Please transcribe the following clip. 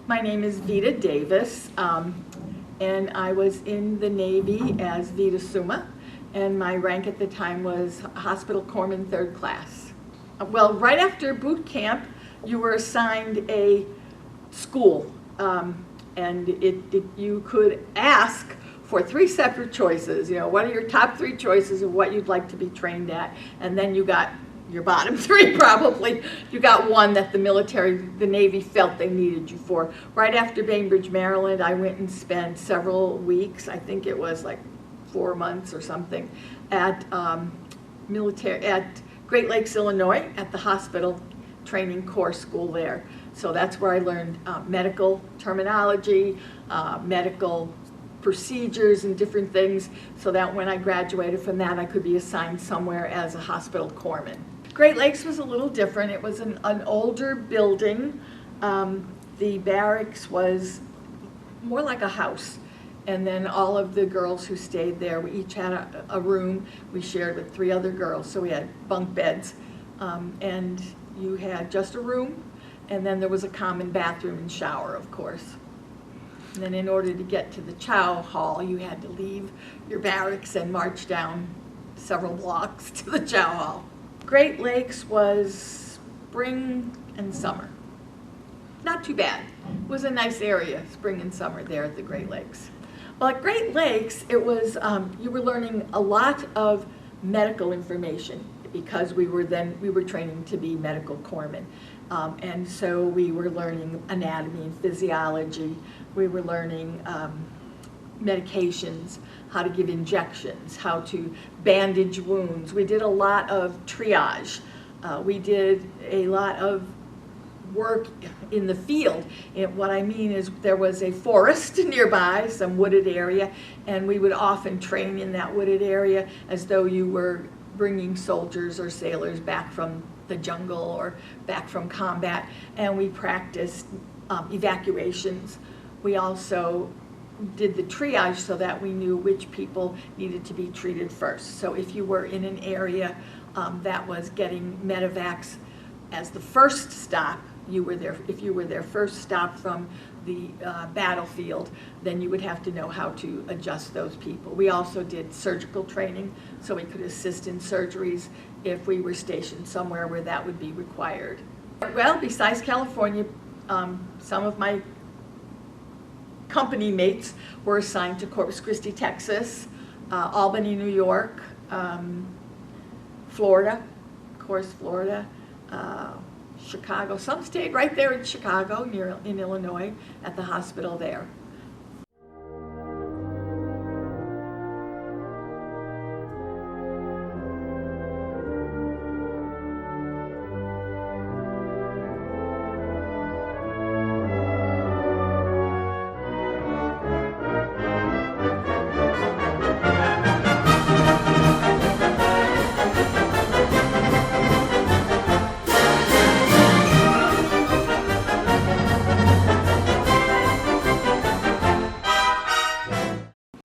My name is Vita Davis, and I was in the Navy as Vita Summa, and my rank at the time was Hospital Corpsman 3rd class. Well, right after boot camp, you were assigned a school, and you could ask for 3 separate choices. You know, what are your top 3 choices of what you'd like to be trained at, and then you got your bottom 3 probably. You got one that the Navy felt they needed you for. Right after Bainbridge, Maryland, I went and spent several weeks, I think it was like 4 months or something, at Great Lakes, Illinois, at the hospital training corps school there. So that's where I learned medical terminology, medical procedures and different things, so that when I graduated from that, I could be assigned somewhere as a hospital corpsman. Great Lakes was a little different. It was an older building. The barracks was more like a house. And then all of the girls who stayed there, we each had a room we shared with 3 other girls. So we had bunk beds, and you had just a room, and then there was a common bathroom and shower, of course. And then in order to get to the chow hall, you had to leave your barracks and march down several blocks to the chow hall. Great Lakes was spring and summer. Not too bad. It was a nice area, spring and summer there at the Great Lakes. Well, at Great Lakes, it was, you were learning a lot of medical information because we were training to be medical corpsmen. And so we were learning anatomy and physiology. We were learning medications, how to give injections, how to bandage wounds. We did a lot of triage. We did a lot of work in the field. What I mean is there was a forest nearby, some wooded area, and we would often train in that wooded area as though you were bringing soldiers or sailors back from the jungle or back from combat, and we practiced evacuations. We also did the triage so that we knew which people needed to be treated first. So if you were in an area that was getting medevacs as the first stop, if you were their first stop from the battlefield, then you would have to know how to adjust those people. We also did surgical training, so we could assist in surgeries if we were stationed somewhere where that would be required. Well, besides California, some of my company mates were assigned to Corpus Christi, Texas, Albany, New York, Florida, of course, Florida, Chicago. Some stayed right there in Chicago, in Illinois, at the hospital there.